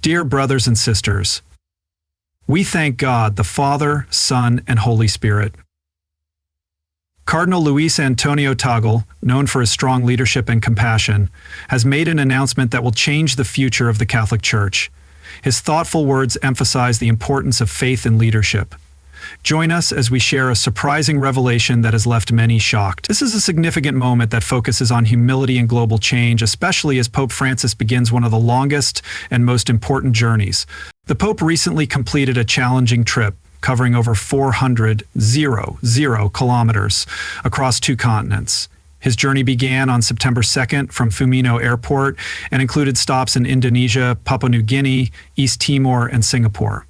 Dear brothers and sisters, we thank God, the Father, Son, and Holy Spirit. Cardinal Luis Antonio Tagle, known for his strong leadership and compassion, has made an announcement that will change the future of the Catholic Church. His thoughtful words emphasize the importance of faith and leadership. Join us as we share a surprising revelation that has left many shocked. This is a significant moment that focuses on humility and global change, especially as Pope Francis begins one of the longest and most important journeys. The Pope recently completed a challenging trip covering over 400 kilometers across 2 continents. His journey began on September 2nd from Fumino Airport and included stops in Indonesia, Papua New Guinea, East Timor, and Singapore.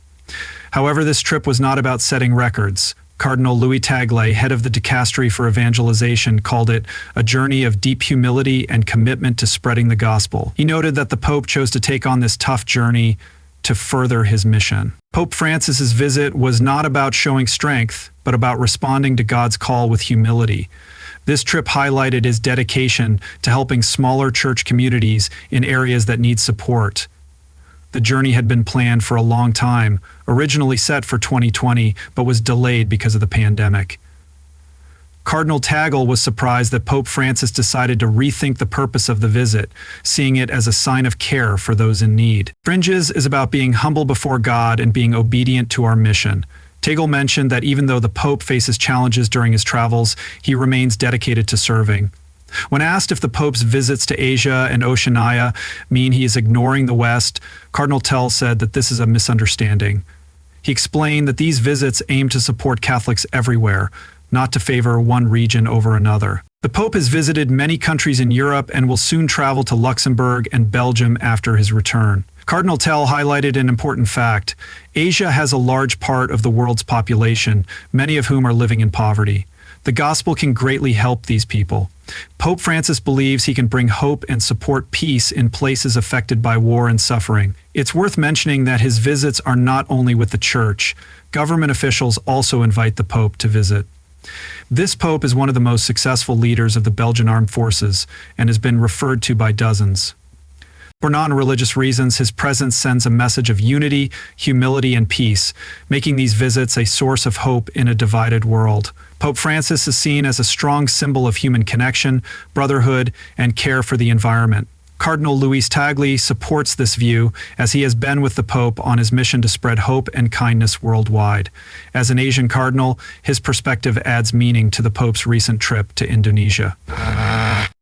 However, this trip was not about setting records. Cardinal Louis Tagle, head of the Dicastery for Evangelization, called it a journey of deep humility and commitment to spreading the gospel. He noted that the Pope chose to take on this tough journey to further his mission. Pope Francis's visit was not about showing strength, but about responding to God's call with humility. This trip highlighted his dedication to helping smaller church communities in areas that need support. The journey had been planned for a long time, originally set for 2020, but was delayed because of the pandemic. Cardinal Tagle was surprised that Pope Francis decided to rethink the purpose of the visit, seeing it as a sign of care for those in need. Fringes is about being humble before God and being obedient to our mission. Tagle mentioned that even though the Pope faces challenges during his travels, he remains dedicated to serving. When asked if the Pope's visits to Asia and Oceania mean he is ignoring the West, Cardinal Tagle said that this is a misunderstanding. He explained that these visits aim to support Catholics everywhere, not to favor one region over another. The Pope has visited many countries in Europe and will soon travel to Luxembourg and Belgium after his return. Cardinal Tagle highlighted an important fact. Asia has a large part of the world's population, many of whom are living in poverty. The gospel can greatly help these people. Pope Francis believes he can bring hope and support peace in places affected by war and suffering. It's worth mentioning that his visits are not only with the Church. Government officials also invite the Pope to visit. This Pope is one of the most successful leaders of the Belgian armed forces and has been referred to by dozens. For non-religious reasons, his presence sends a message of unity, humility, and peace, making these visits a source of hope in a divided world. Pope Francis is seen as a strong symbol of human connection, brotherhood, and care for the environment. Cardinal Luis Tagle supports this view as he has been with the Pope on his mission to spread hope and kindness worldwide. As an Asian cardinal, his perspective adds meaning to the Pope's recent trip to Indonesia.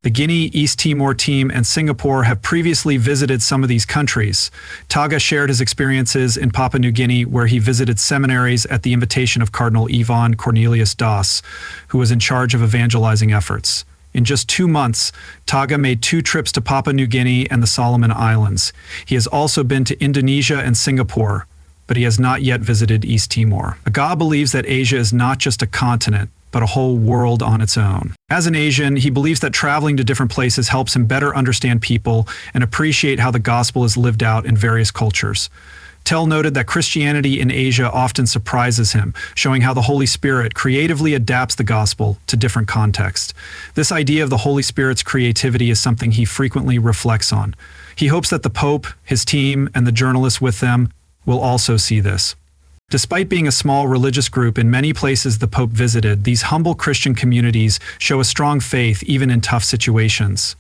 The Guinea, East Timor team, and Singapore have previously visited some of these countries. Tagle shared his experiences in Papua New Guinea, where he visited seminaries at the invitation of Cardinal Ivan Cornelius Das, who was in charge of evangelizing efforts. In just 2 months, Tagle made 2 trips to Papua New Guinea and the Solomon Islands. He has also been to Indonesia and Singapore, but he has not yet visited East Timor. Tagle believes that Asia is not just a continent, but a whole world on its own. As an Asian, he believes that traveling to different places helps him better understand people and appreciate how the gospel is lived out in various cultures. Tagle noted that Christianity in Asia often surprises him, showing how the Holy Spirit creatively adapts the gospel to different contexts. This idea of the Holy Spirit's creativity is something he frequently reflects on. He hopes that the Pope, his team, and the journalists with them will also see this. Despite being a small religious group in many places the Pope visited, these humble Christian communities show a strong faith even in tough situations.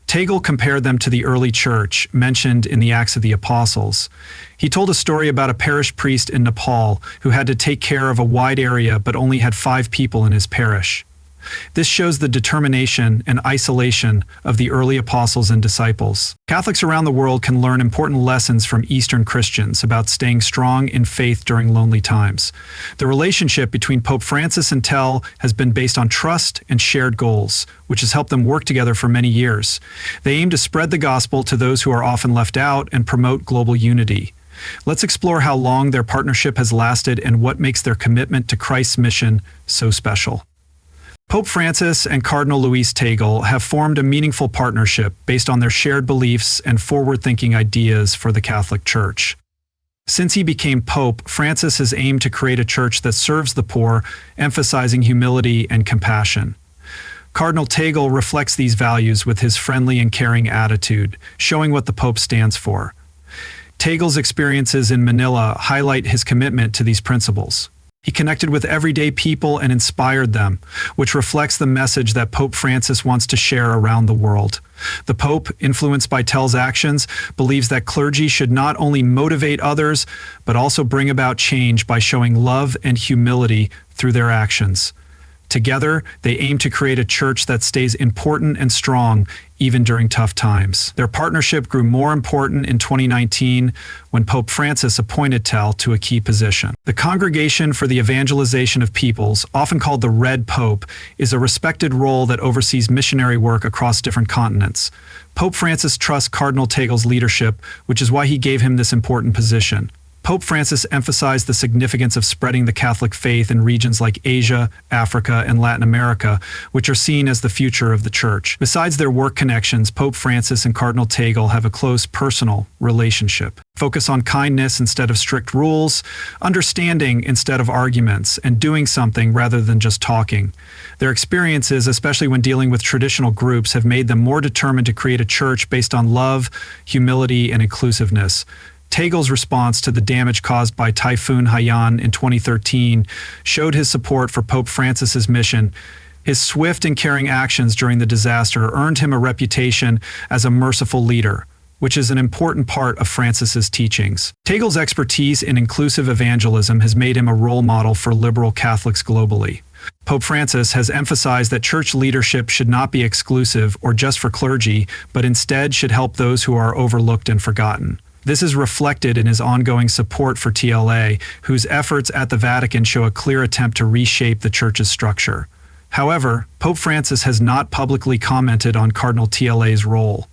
Tagle compared them to the early church, mentioned in the Acts of the Apostles. He told a story about a parish priest in Nepal who had to take care of a wide area but only had 5 people in his parish. This shows the determination and isolation of the early apostles and disciples. Catholics around the world can learn important lessons from Eastern Christians about staying strong in faith during lonely times. The relationship between Pope Francis and Tagle has been based on trust and shared goals, which has helped them work together for many years. They aim to spread the gospel to those who are often left out and promote global unity. Let's explore how long their partnership has lasted and what makes their commitment to Christ's mission so special. Pope Francis and Cardinal Luis Tagle have formed a meaningful partnership based on their shared beliefs and forward-thinking ideas for the Catholic Church. Since he became Pope, Francis has aimed to create a church that serves the poor, emphasizing humility and compassion. Cardinal Tagle reflects these values with his friendly and caring attitude, showing what the Pope stands for. Tagle's experiences in Manila highlight his commitment to these principles. He connected with everyday people and inspired them, which reflects the message that Pope Francis wants to share around the world. The Pope, influenced by Tagle's actions, believes that clergy should not only motivate others, but also bring about change by showing love and humility through their actions. Together, they aim to create a church that stays important and strong even during tough times. Their partnership grew more important in 2019 when Pope Francis appointed Tagle to a key position. The Congregation for the Evangelization of Peoples, often called the Red Pope, is a respected role that oversees missionary work across different continents. Pope Francis trusts Cardinal Tagle's leadership, which is why he gave him this important position. Pope Francis emphasized the significance of spreading the Catholic faith in regions like Asia, Africa, and Latin America, which are seen as the future of the Church. Besides their work connections, Pope Francis and Cardinal Tagle have a close personal relationship. Focus on kindness instead of strict rules, understanding instead of arguments, and doing something rather than just talking. Their experiences, especially when dealing with traditional groups, have made them more determined to create a church based on love, humility, and inclusiveness. Tagle's response to the damage caused by Typhoon Haiyan in 2013 showed his support for Pope Francis's mission. His swift and caring actions during the disaster earned him a reputation as a merciful leader, which is an important part of Francis's teachings. Tagle's expertise in inclusive evangelism has made him a role model for liberal Catholics globally. Pope Francis has emphasized that church leadership should not be exclusive or just for clergy, but instead should help those who are overlooked and forgotten. This is reflected in his ongoing support for TLA, whose efforts at the Vatican show a clear attempt to reshape the Church's structure. However, Pope Francis has not publicly commented on Cardinal TLA's role.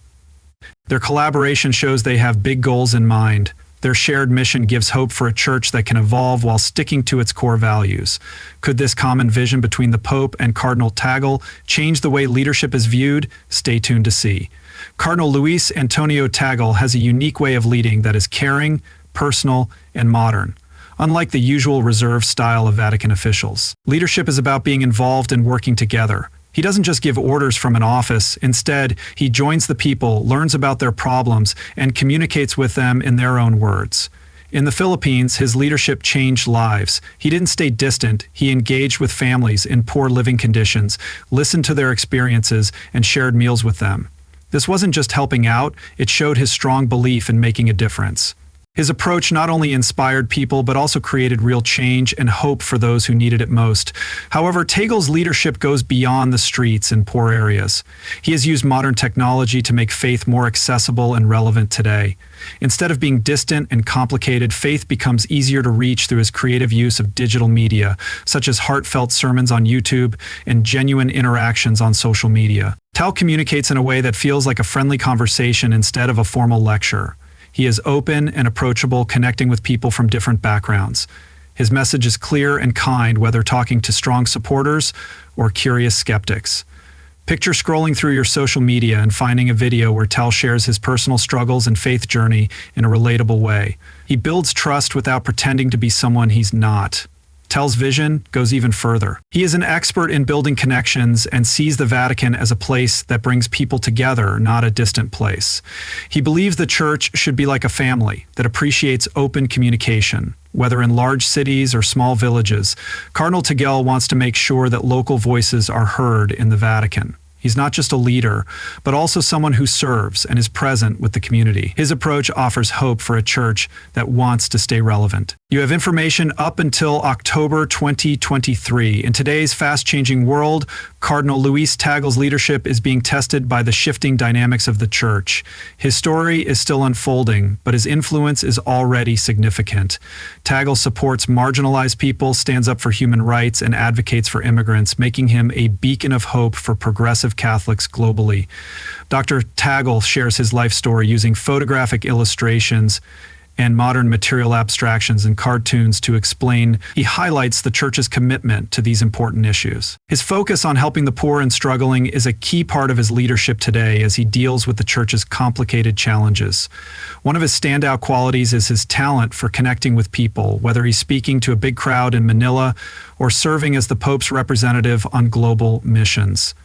Their collaboration shows they have big goals in mind. Their shared mission gives hope for a church that can evolve while sticking to its core values. Could this common vision between the Pope and Cardinal Tagle change the way leadership is viewed? Stay tuned to see. Cardinal Luis Antonio Tagle has a unique way of leading that is caring, personal, and modern, unlike the usual reserved style of Vatican officials. Leadership is about being involved and working together. He doesn't just give orders from an office. Instead, he joins the people, learns about their problems, and communicates with them in their own words. In the Philippines, his leadership changed lives. He didn't stay distant. He engaged with families in poor living conditions, listened to their experiences, and shared meals with them. This wasn't just helping out, it showed his strong belief in making a difference. His approach not only inspired people, but also created real change and hope for those who needed it most. However, Tagle's leadership goes beyond the streets in poor areas. He has used modern technology to make faith more accessible and relevant today. Instead of being distant and complicated, faith becomes easier to reach through his creative use of digital media, such as heartfelt sermons on YouTube and genuine interactions on social media. Tagle communicates in a way that feels like a friendly conversation instead of a formal lecture. He is open and approachable, connecting with people from different backgrounds. His message is clear and kind, whether talking to strong supporters or curious skeptics. Picture scrolling through your social media and finding a video where Tagle shares his personal struggles and faith journey in a relatable way. He builds trust without pretending to be someone he's not. Tagle's vision goes even further. He is an expert in building connections and sees the Vatican as a place that brings people together, not a distant place. He believes the Church should be like a family that appreciates open communication. Whether in large cities or small villages, Cardinal Tagle wants to make sure that local voices are heard in the Vatican. He's not just a leader, but also someone who serves and is present with the community. His approach offers hope for a church that wants to stay relevant. You have information up until October 2023. In today's fast-changing world, Cardinal Luis Tagle's leadership is being tested by the shifting dynamics of the Church. His story is still unfolding, but his influence is already significant. Tagle supports marginalized people, stands up for human rights, and advocates for immigrants, making him a beacon of hope for progressive Catholics globally. Dr. Tagle shares his life story using photographic illustrations and modern material abstractions and cartoons to explain. He highlights the Church's commitment to these important issues. His focus on helping the poor and struggling is a key part of his leadership today as he deals with the Church's complicated challenges. One of his standout qualities is his talent for connecting with people, whether he's speaking to a big crowd in Manila or serving as the Pope's representative on global missions.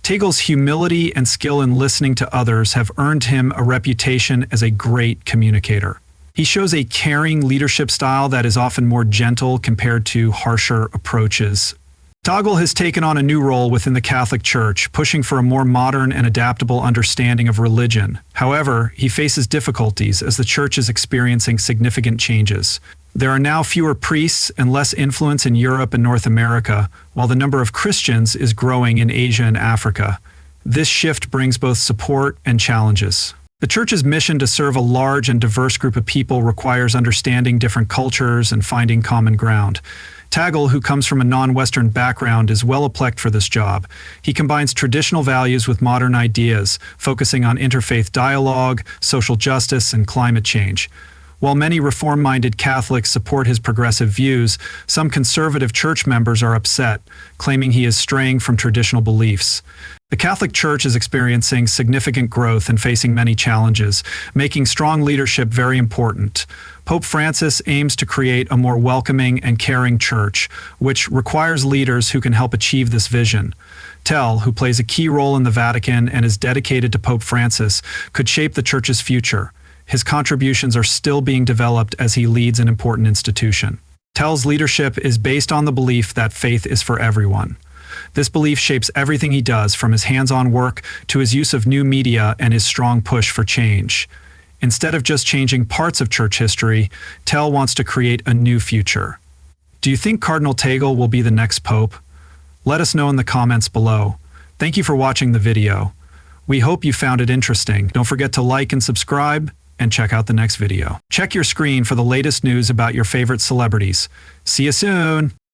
Tagle's humility and skill in listening to others have earned him a reputation as a great communicator. He shows a caring leadership style that is often more gentle compared to harsher approaches. Tagle has taken on a new role within the Catholic Church, pushing for a more modern and adaptable understanding of religion. However, he faces difficulties as the Church is experiencing significant changes. There are now fewer priests and less influence in Europe and North America, while the number of Christians is growing in Asia and Africa. This shift brings both support and challenges. The Church's mission to serve a large and diverse group of people requires understanding different cultures and finding common ground. Tagle, who comes from a non-Western background, is well-equipped for this job. He combines traditional values with modern ideas, focusing on interfaith dialogue, social justice, and climate change. While many reform-minded Catholics support his progressive views, some conservative church members are upset, claiming he is straying from traditional beliefs. The Catholic Church is experiencing significant growth and facing many challenges, making strong leadership very important. Pope Francis aims to create a more welcoming and caring church, which requires leaders who can help achieve this vision. Tagle, who plays a key role in the Vatican and is dedicated to Pope Francis, could shape the Church's future. His contributions are still being developed as he leads an important institution. Tagle's leadership is based on the belief that faith is for everyone. This belief shapes everything he does, from his hands-on work to his use of new media and his strong push for change. Instead of just changing parts of church history, Tagle wants to create a new future. Do you think Cardinal Tagle will be the next pope? Let us know in the comments below. Thank you for watching the video. We hope you found it interesting. Don't forget to like and subscribe, and check out the next video. Check your screen for the latest news about your favorite celebrities. See you soon!